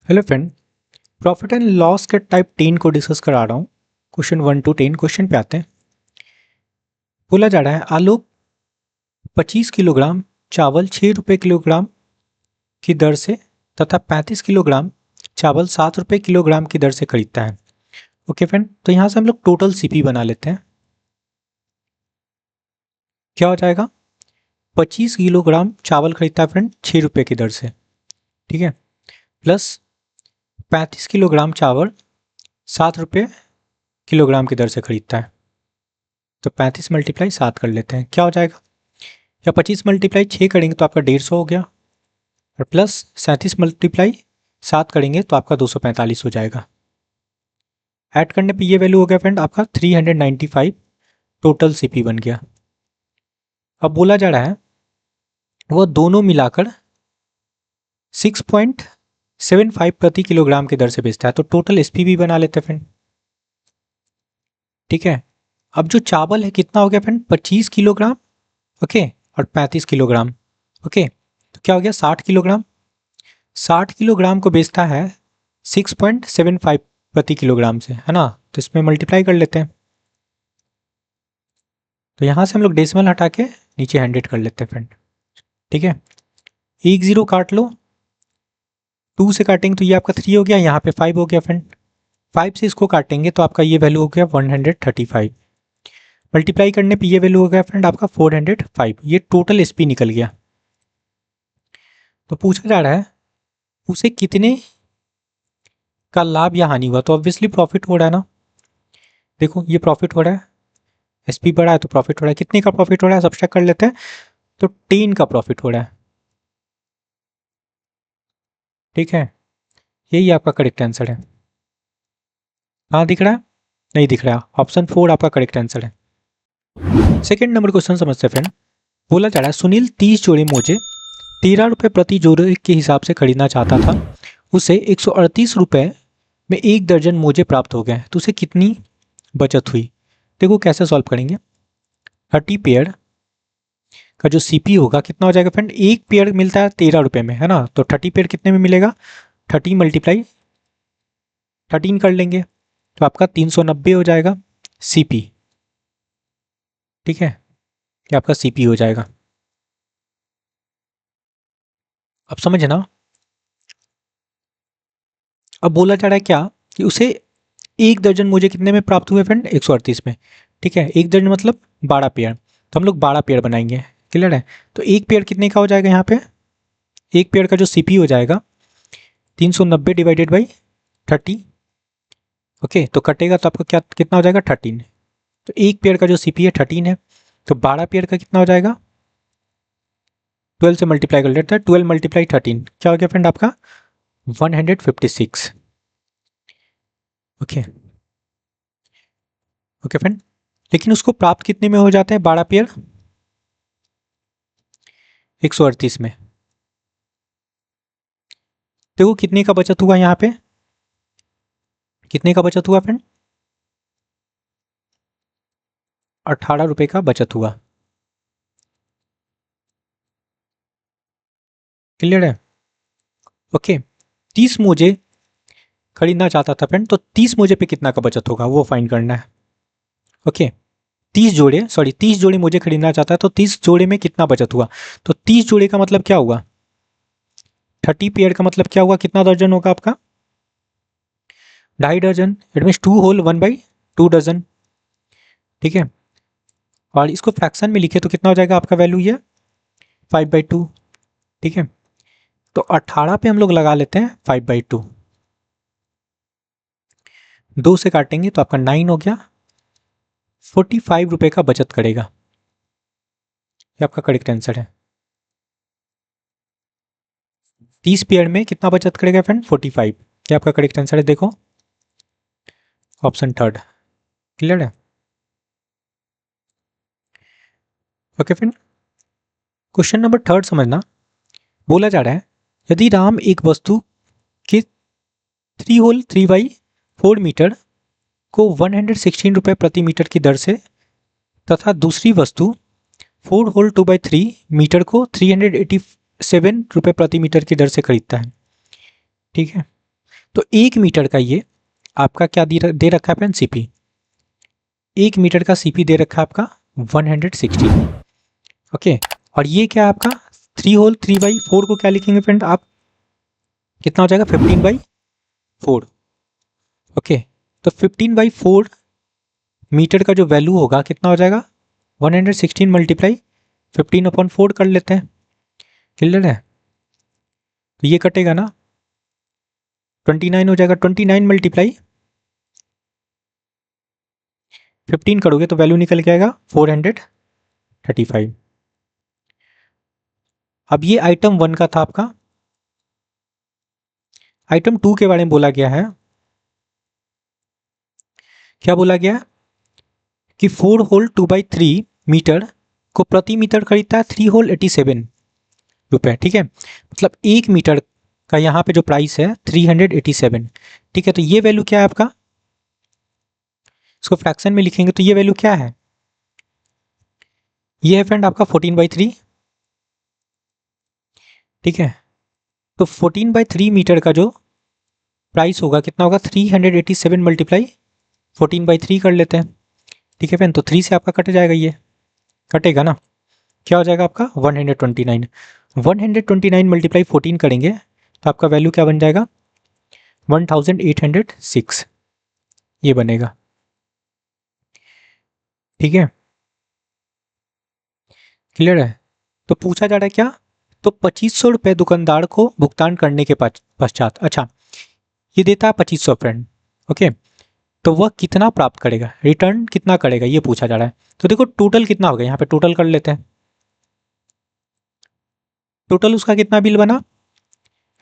Hello friend, profit and loss के type 10 को discuss करा रहा हूँ। क्वेश्चन 1 to 10 क्वेश्चन पे आते हैं। बोला जा रहा है आलू 25 किलोग्राम, चावल 6 रुपये किलोग्राम की दर से तथा 35 किलोग्राम चावल 7 रुपये किलोग्राम की दर से खरीदता है। ओके फ्रेंड, तो यहाँ से हम लोग टोटल सीपी बना लेते हैं। क्या हो जाएगा? 25 किलोग्राम चावल खरीदता है फ्रेंड 6 रुपये की दर से, ठीक है, प्लस 35 किलोग्राम चावल 7 रुपये किलोग्राम की दर से खरीदता है। तो 35 मल्टीप्लाई 7 कर लेते हैं, क्या हो जाएगा? या 25 मल्टीप्लाई 6 करेंगे तो आपका 150 हो गया, और प्लस 37 मल्टीप्लाई 7 करेंगे तो आपका 245 हो जाएगा। ऐड करने पे ये वैल्यू हो गया फ्रेंड आपका 395 टोटल सीपी बन गया। अब बोला जा रहा है वह दोनों मिलाकर 6.75 प्रति किलोग्राम की दर से बेचता है। तो टोटल एसपी भी बना लेते हैं फ्रेंड, ठीक है। अब जो चावल है कितना हो गया फ्रेंड? 25 किलोग्राम, ओके, और 35 किलोग्राम, ओके, तो क्या हो गया? 60 किलोग्राम। 60 किलोग्राम को बेचता है 6.75 प्रति किलोग्राम से, है ना। तो इसमें मल्टीप्लाई कर लेते हैं। तो यहाँ से हम लोग डेसिमल हटा के नीचे 100 कर लेते हैं फ्रेंड, ठीक है। एक जीरो काट लो, 2 से काटेंगे तो ये आपका 3 हो गया, यहाँ पे 5 हो गया फ्रेंड। 5 से इसको काटेंगे तो आपका ये वैल्यू हो गया 135। मल्टीप्लाई करने पे ये वैल्यू हो गया फ्रेंड आपका 405। ये टोटल एसपी निकल गया। तो पूछा जा रहा है उसे कितने का लाभ या हानि हुआ। तो ऑब्वियसली प्रॉफिट हो रहा है ना, देखो ये प्रॉफिट हो रहा है, एसपी बढ़ा है तो प्रॉफिट हो रहा है। कितने का प्रॉफिट हो रहा है सब्सट्रैक्ट कर लेते हैं। तो 10 का प्रॉफिट हो रहा है, ठीक है। यही आपका करेक्ट आंसर है। हाँ दिख रहा है? नहीं दिख रहा, ऑप्शन 4 आपका करेक्ट आंसर है। सेकेंड नंबर क्वेश्चन समझते हैं फ्रेंड। बोला जा रहा है सुनील 30 जोड़े मोजे 13 रुपये प्रति जोड़े के हिसाब से खरीदना चाहता था। उसे 138 रुपये में 1 दर्जन मोजे प्राप्त हो गए, तो उसे कितनी बचत हुई। देखो कैसे सॉल्व करेंगे। 30 पेयर का जो सीपी होगा कितना हो जाएगा फ्रेंड? एक पेयर मिलता है 13 रुपये में, है ना। तो 30 पेयर कितने में मिलेगा? 30 मल्टीप्लाई 13 कर लेंगे तो आपका 390 हो जाएगा सीपी, ठीक है। ये आपका सीपी हो जाएगा। अब समझे ना। अब बोला जा रहा है क्या कि उसे 1 दर्जन मुझे कितने में प्राप्त हुए फ्रेंड? 138 में, ठीक है। 1 दर्जन मतलब 12 पेयर, तो हम लोग 12 पेयर बनाएंगे, क्लियर है। तो एक पेयर कितने का हो जाएगा यहाँ पे? एक पेयर का जो सीपी हो जाएगा 390 डिवाइडेड बाई 30, ओके, तो कटेगा तो आपका क्या कितना हो जाएगा? 13। तो एक पेयर का जो सीपी है 13 है, तो 12 पेयर का कितना हो जाएगा? 12 से मल्टीप्लाई कर लेते हैं। 12 मल्टीप्लाई 13 क्या हो गया फ्रेंड आपका? 156, ओके, ओके फ्रेंड। लेकिन उसको प्राप्त कितने में हो जाते हैं 12 पेयर? 138 में। देखो कितने का बचत हुआ यहाँ पे? कितने का बचत हुआ फ्रेंड? 18 रुपए का बचत हुआ, क्लियर है, ओके। 30 मोजे खरीदना चाहता था फ्रेंड, तो 30 मोजे पे कितना का बचत होगा वो फाइंड करना है, ओके। 30 जोड़े मुझे खरीदना चाहता है, तो 30 जोड़े में कितना बचत हुआ। तो 30 जोड़े का मतलब क्या हुआ? 30 पेयर का मतलब क्या हुआ? कितना दर्जन होगा आपका? 2.5 दर्जन। इट मीन 2 होल 1/2 डजन, ठीक है। और इसको फ्रैक्शन में लिखे तो कितना हो जाएगा आपका वैल्यू? ये 5/2, ठीक है। तो 18 पे हम लोग लगा लेते हैं 5/2, 2 से काटेंगे तो आपका 9 हो गया। 45 रुपए का बचत करेगा, ये आपका करेक्ट आंसर है। 30 पेयर में कितना बचत करेगा फ्रेंड? 45, ये आपका करेक्ट आंसर है। देखो ऑप्शन 3, क्लियर है, ओके फ्रेंड। क्वेश्चन नंबर 3 समझना। बोला जा रहा है यदि राम एक वस्तु के 3 होल 3/4 मीटर को 116 रुपये प्रति मीटर की दर से तथा दूसरी वस्तु 4 होल 2/3 मीटर को 387 रुपये प्रति मीटर की दर से खरीदता है, ठीक है। तो 1 मीटर का ये आपका क्या दे रखा है फ्रेंड, सीपी। 1 मीटर का सीपी दे रखा है आपका 160। ओके, और ये क्या है आपका 3 होल 3/4 को क्या लिखेंगे फ्रेंड आप, कितना हो जाएगा 15/4। ओके, तो 15/4 मीटर का जो वैल्यू होगा कितना हो जाएगा 116 मल्टीप्लाई 15/4 कर लेते हैं। क्लियर है, तो ये कटेगा ना 29 हो जाएगा। 29 मल्टीप्लाई 15 करोगे तो वैल्यू निकल के आएगा 435। अब ये आइटम 1 का था आपका। आइटम 2 के बारे में बोला गया है, क्या बोला गया है कि 4 होल 2/3 मीटर को प्रति मीटर खरीदता है 3 होल 87 रुपए। ठीक है, मतलब 1 मीटर का यहाँ पे जो प्राइस है 387। ठीक है, तो ये वैल्यू क्या है आपका, इसको फ्रैक्शन में लिखेंगे तो ये वैल्यू क्या है, ये है फ्रेंड आपका 14/3। ठीक है, तो 14/3 मीटर का जो प्राइस होगा कितना होगा 387 मल्टीप्लाई 14/3 कर लेते हैं। ठीक है फ्रेंड, तो 3 से आपका कट जाएगा, ये कटेगा ना, क्या हो जाएगा आपका 129। 129 मल्टीप्लाई 14 करेंगे तो आपका वैल्यू क्या बन जाएगा 1806, ये बनेगा। ठीक है, क्लियर है। तो पूछा जा रहा है क्या, तो 2500 रुपये दुकानदार को भुगतान करने के पश्चात, अच्छा ये देता है 2500 फ्रेंड। ओके, तो वह कितना प्राप्त करेगा, रिटर्न कितना करेगा, ये पूछा जा रहा है। तो देखो टोटल कितना हो गया, यहाँ पे टोटल कर लेते हैं। टोटल उसका कितना बिल बना,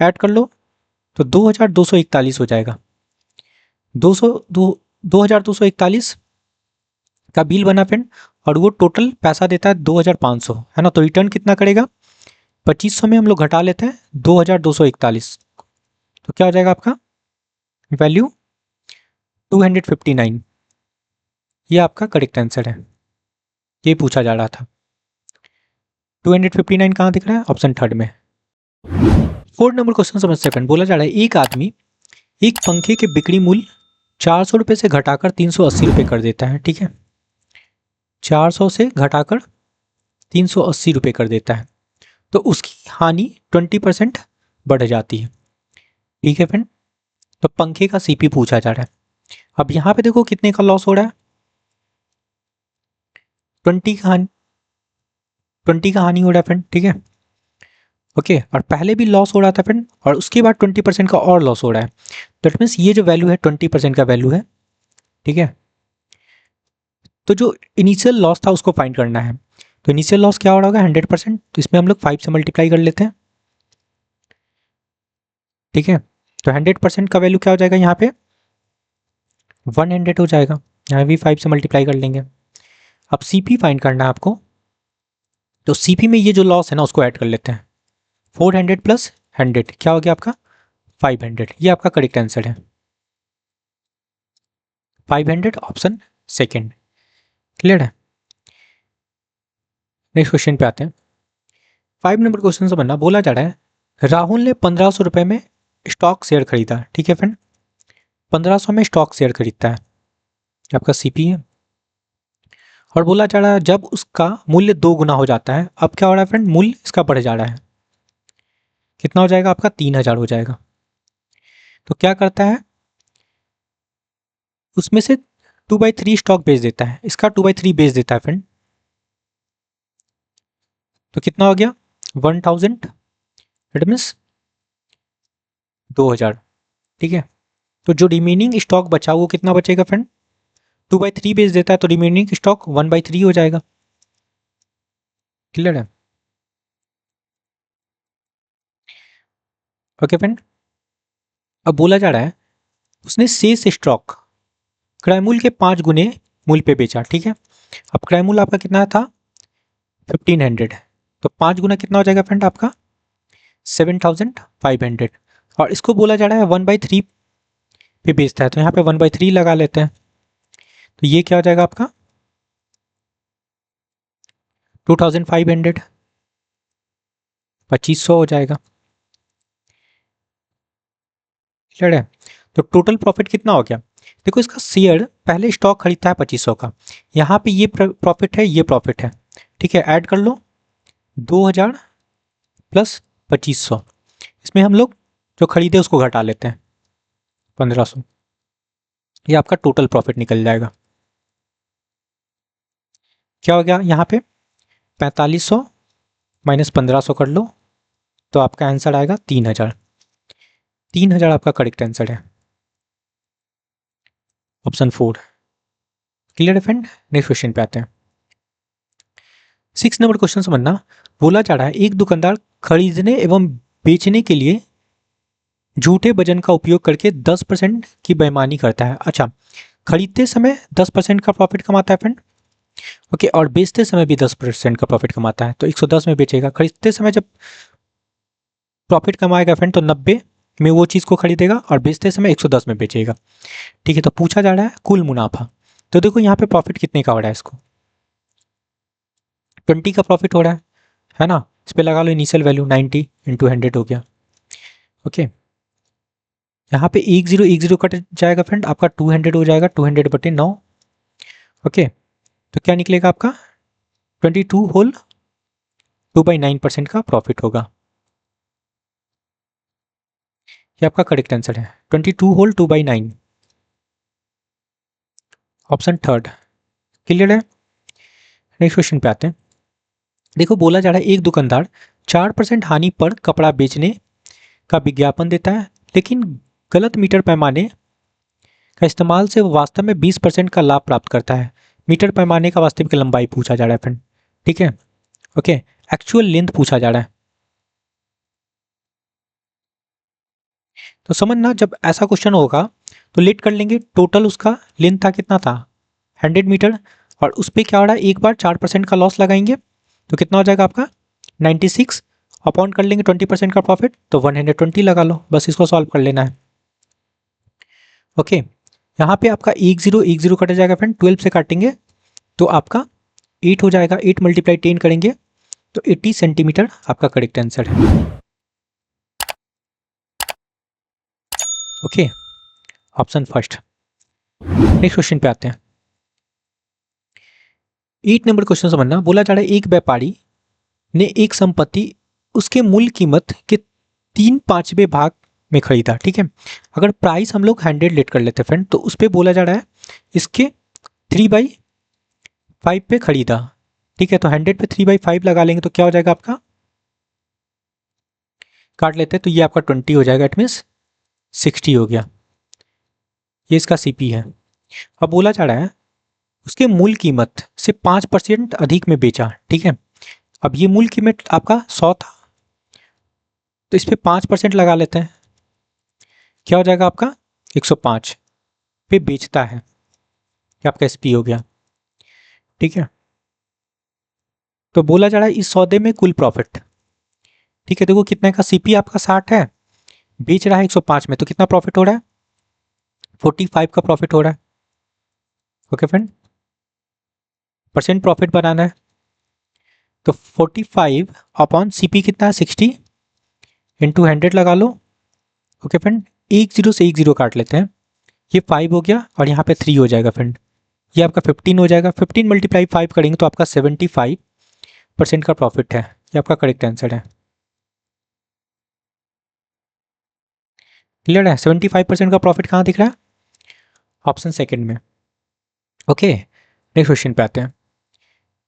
ऐड कर लो, तो 2241 हो जाएगा। 2241 का बिल बना फ्रेंड, और वो टोटल पैसा देता है 2500, है ना। तो रिटर्न कितना करेगा, 2500 में हम लोग घटा लेते हैं 2241, तो क्या हो जाएगा आपका वैल्यू 259। ये आपका करेक्ट आंसर है, ये पूछा जा रहा था। 259 कहाँ दिख रहा है, ऑप्शन थर्ड में। 4 नंबर क्वेश्चन समझते हैं। बोला जा रहा है एक आदमी एक पंखे के बिक्री मूल्य 400 रुपये से घटाकर 380 रुपये कर देता है। ठीक है, 400 से घटाकर 380 रुपये कर देता है, तो उसकी हानि 20% बढ़ जाती है। ठीक है फ्रेंड, तो पंखे का सीपी पूछा जा रहा है। अब यहाँ पे देखो कितने का लॉस हो रहा है, 20 का हानि, 20 का हानि हो रहा है फ्रेंड। ठीक है, ओके, और पहले भी लॉस हो रहा था फ्रेंड, और उसके बाद 20% का और लॉस हो रहा है। दैट मीन्स ये जो वैल्यू है 20% का वैल्यू है। ठीक है, तो जो इनिशियल लॉस था उसको फाइंड करना है। तो इनिशियल लॉस क्या हो रहा होगा 100%, तो इसमें हम लोग 5 से मल्टीप्लाई कर लेते हैं। ठीक है, तो 100% का वैल्यू क्या हो जाएगा, यहाँ पे 100 हो जाएगा, यहाँ भी 5 से मल्टीप्लाई कर लेंगे। अब सीपी फाइंड करना है आपको, तो सीपी में ये जो लॉस है ना उसको ऐड कर लेते हैं। 400 प्लस 100 क्या हो गया आपका 500, ये आपका करेक्ट आंसर है 500, ऑप्शन सेकेंड। क्लियर है, नेक्स्ट क्वेश्चन पे आते हैं। 5 नंबर क्वेश्चन से बनना, बोला जा रहा है राहुल ने 1500 रुपये में स्टॉक शेयर खरीदा। ठीक है फ्रेंड, 1500 में स्टॉक शेयर खरीदता है, आपका सीपी है। और बोला जा रहा है जब उसका मूल्य 2 गुना हो जाता है, अब क्या हो रहा है फ्रेंड, मूल्य इसका बढ़ जा रहा है, कितना हो जाएगा आपका 3000 हो जाएगा। तो क्या करता है, उसमें से 2/3 स्टॉक बेच देता है, इसका 2/3 बेच देता है फ्रेंड। तो कितना हो गया 1000, इट मीन्स 2000। ठीक है, तो जो रिमेनिंग स्टॉक बचा वो कितना बचेगा फ्रेंड, 2/3 बेच देता है तो रिमेनिंग स्टॉक 1/3 हो जाएगा। क्लियर है, ओके फ्रेंड। अब बोला जा रहा है उसने शेष स्टॉक क्रय मूल्य के 5 गुने मूल्य पे बेचा। ठीक है, अब क्रय मूल्य आपका कितना था 1500, तो 5 गुना कितना हो जाएगा फ्रेंड आपका 7500, और इसको बोला जा रहा है 1/3 पे बेचता है, तो यहाँ पे 1/3 लगा लेते हैं। तो ये क्या हो जाएगा आपका 2500, 2500 हो जाएगा। क्लियर है, तो टोटल प्रॉफिट कितना हो गया? देखो इसका शेयर पहले स्टॉक खरीदता है 2500 का, यहाँ पे ये प्रॉफिट है, ये प्रॉफिट है, ठीक है। ऐड कर लो 2000 प्लस 2500, इसमें हम लोग जो खरीदे उसको घटा लेते हैं 1500, ये आपका टोटल प्रॉफिट निकल जाएगा। क्या हो गया यहाँ पे? 4500 माइनस 1500 कर लो तो आपका आंसर आएगा 3000। 3000 आपका करेक्ट आंसर है, ऑप्शन 4। क्लियर है फ्रेंड? नेक्स्ट क्वेश्चन पे आते हैं। 6 नंबर क्वेश्चन समझना। बोला जा रहा है एक दुकानदार खरीदने एवं बेचने के लिए झूठे वजन का उपयोग करके 10% की बेईमानी करता है। अच्छा, खरीदते समय 10% का प्रॉफिट कमाता है फ्रेंड, ओके, और बेचते समय भी 10% का प्रॉफिट कमाता है। तो 110 में बेचेगा। खरीदते समय जब प्रॉफिट कमाएगा फ्रेंड तो 90 में वो चीज़ को खरीदेगा और बेचते समय 110 में बेचेगा, ठीक है। तो पूछा जा रहा है कुल मुनाफा। तो देखो यहाँ पे प्रॉफिट कितने का हो रहा है, इसको 20 का प्रॉफिट हो रहा है ना। इस पर लगा लो इनिशियल वैल्यू 90 इंटू 100 हो गया, ओके। यहाँ पे 10 कट जाएगा फ्रेंड, आपका 200 हो जाएगा, 200/9, ओके। तो क्या निकलेगा आपका 22 होल 2/9% का प्रॉफिट होगा। ये आपका करेक्ट आंसर है, 22 होल 2/9, ऑप्शन 3। क्लियर है? नेक्स्ट क्वेश्चन पे आते हैं। देखो बोला जा रहा है एक दुकानदार 4% हानि पर कपड़ा बेचने का विज्ञापन देता है, लेकिन गलत मीटर पैमाने का इस्तेमाल से वो वास्तव में 20% का लाभ प्राप्त करता है। मीटर पैमाने का वास्तविक लंबाई पूछा जा रहा है फ्रेंड, ठीक है, ओके। एक्चुअल लेंथ पूछा जा रहा है। तो समझना जब ऐसा क्वेश्चन होगा तो लेट कर लेंगे। टोटल उसका लेंथ था कितना था 100 मीटर, और उस पर क्या हो रहा है एक बार 4% का लॉस लगाएंगे तो कितना हो जाएगा आपका 96, अपॉन कर लेंगे 20% का प्रॉफिट तो 120 लगा लो, बस इसको सॉल्व कर लेना है, ओके। यहाँ पे आपका 10 कट जाएगा फ्रेंड, 12 से काटेंगे तो आपका 8 हो जाएगा, 8 × 10 करेंगे तो 80 सेंटीमीटर आपका करेक्ट आंसर है, okay, option first. Next question पे आते हैं। 8 नंबर क्वेश्चन समझना। बोला जा रहा है एक व्यापारी ने एक संपत्ति उसके मूल कीमत के 3/5वें भाग में खरीदा, ठीक है। अगर प्राइस हम लोग 100 लेट कर लेते हैं फ्रेंड तो उस पर बोला जा रहा है इसके 3/5 पे खरीदा, ठीक है। तो 100 पे 3/5 लगा लेंगे तो क्या हो जाएगा आपका, काट लेते हैं तो ये आपका 20 हो जाएगा, इट मीन्स 60 हो गया। ये इसका सीपी है। अब बोला जा रहा है उसके मूल कीमत से 5% अधिक में बेचा, ठीक है। अब ये मूल कीमत आपका 100 था तो इस पर 5% लगा लेते हैं, क्या हो जाएगा आपका 105 पे बेचता है, ये आपका एसपी हो गया, ठीक है। तो बोला जा रहा है इस सौदे में कुल प्रॉफिट, ठीक है। देखो कितने का सीपी आपका 60 है, बेच रहा है 105 में, तो कितना प्रॉफिट हो रहा है 45 का प्रॉफिट हो रहा है, ओके फ्रेंड। परसेंट प्रॉफिट बनाना है तो 45 अपॉन सीपी कितना है 60 इंटू 100 लगा लो, ओके फ्रेंड। 10 से 10 काट लेते हैं, ये 5 हो गया और यहाँ पे 3 हो जाएगा फ्रेंड, ये आपका 15 हो जाएगा। 15 × 5 करेंगे तो आपका 75% का प्रॉफिट है, ये आपका करेक्ट आंसर है। क्लियर है? 75% का प्रॉफिट कहाँ दिख रहा है, ऑप्शन सेकंड में, ओके। नेक्स्ट क्वेश्चन पे आते हैं।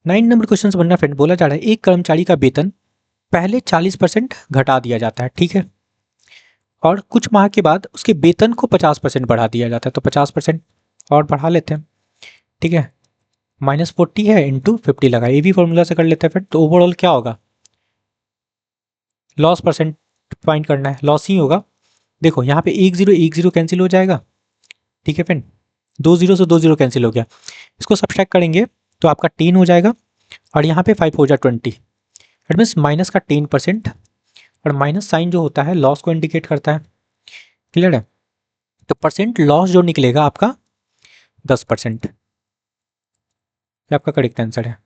9 नंबर क्वेश्चन बनना फ्रेंड। बोला जा रहा है एक कर्मचारी का वेतन पहले 40% घटा दिया जाता है, ठीक है, और कुछ माह के बाद उसके वेतन को 50% बढ़ा दिया जाता है। तो 50% और बढ़ा लेते हैं, ठीक है। -40 है इंटू 50 लगा, ये भी फॉर्मूला से कर लेते हैं फ्रेंड। तो ओवरऑल क्या होगा, लॉस परसेंट फाइंड करना है, लॉस ही होगा। देखो यहाँ पे 10 कैंसिल हो जाएगा, ठीक है फ्रेंड। 20 से 20 कैंसिल हो गया, इसको सब्सट्रैक्ट करेंगे तो आपका 10 हो जाएगा और यहाँ पे 5 हो जाए 20, इट मीन्स माइनस का 10%, और माइनस साइन जो होता है लॉस को इंडिकेट करता है, क्लियर है। तो परसेंट लॉस जो निकलेगा आपका 10%, ये आपका करेक्ट आंसर है।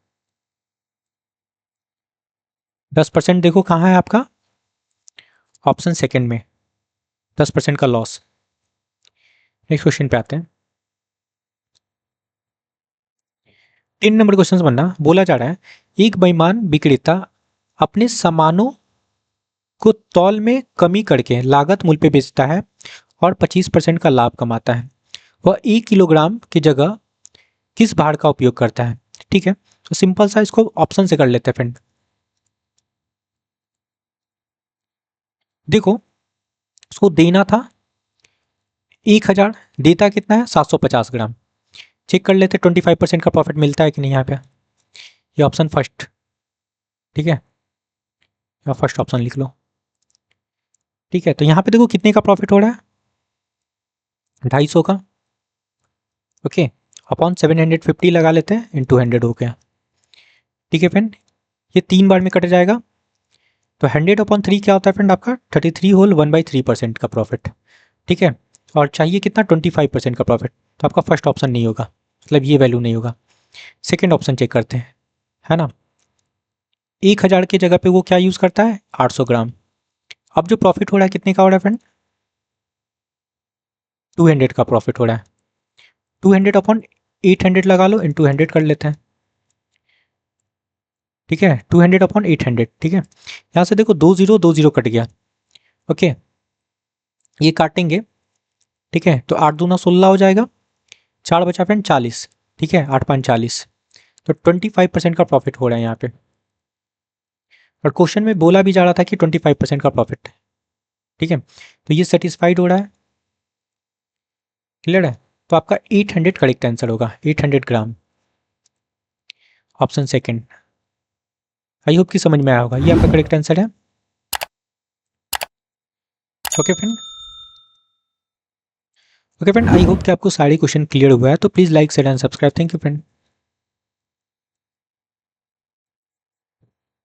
10% देखो कहाँ है आपका, ऑप्शन सेकंड में, 10% का लॉस, नेक्स्ट क्वेश्चन पे आते हैं। 3 नंबर क्वेश्चन बनना बोला जा रहा है, एक बेईमान विक्रेता अपने सामानों को तौल में कमी करके लागत मूल्य पे बेचता है और 25% का लाभ कमाता है। वह 1 किलोग्राम की जगह किस भार का उपयोग करता है? ठीक है, तो सिंपल सा इसको ऑप्शन से कर लेते हैं फ्रेंड। देखो, उसको देना था 1000, देता कितना है 750 ग्राम। चेक कर लेते 25% का प्रॉफिट मिलता है कि नहीं यहाँ पे। ये ऑप्शन फर्स्ट, ठीक है, या फर्स्ट ऑप्शन लिख लो। ठीक है, तो यहाँ पे देखो कितने का प्रॉफिट हो रहा है, 250 का। ओके, अपॉन 750 लगा लेते हैं, इंटू 100 हो गया। ठीक है फ्रेंड, ये 3 बार में कट जाएगा, तो 100/3 क्या होता है फ्रेंड आपका 33 होल 1/3% का प्रॉफिट। ठीक है, और चाहिए कितना 25% का प्रॉफिट, तो आपका फर्स्ट ऑप्शन नहीं होगा, मतलब ये वैल्यू नहीं होगा। सेकेंड ऑप्शन चेक करते हैं, है ना। 1000 की जगह पे वो क्या यूज़ करता है 800 ग्राम। अब जो प्रॉफिट हो रहा है कितने का हो रहा है फ्रेंड, 200 का प्रॉफिट हो रहा है। 200/800 लगा लो, इंटू 100 कर लेते हैं। ठीक है, 200/800। ठीक है, यहाँ से देखो 2 0 कट गया। ओके, ये काटेंगे। ठीक है, तो 8 दूना 16 हो जाएगा, 4 बचा फ्रेंड 40। ठीक है, 8/5 40, तो 25% का प्रॉफिट हो रहा है यहाँ पे। और क्वेश्चन में बोला भी जा रहा था कि 25% का प्रॉफिट। ठीक है, तो ये सेटिस्फाइड हो रहा है, क्लियर है। तो आपका 800 करेक्ट आंसर होगा, 800 ग्राम, ऑप्शन सेकंड। आई होप कि समझ में आया होगा, ये आपका करेक्ट आंसर है। Okay friend, okay friend, I hope कि आपको सारे क्वेश्चन क्लियर हुआ है। तो please like share and subscribe. Thank you friend.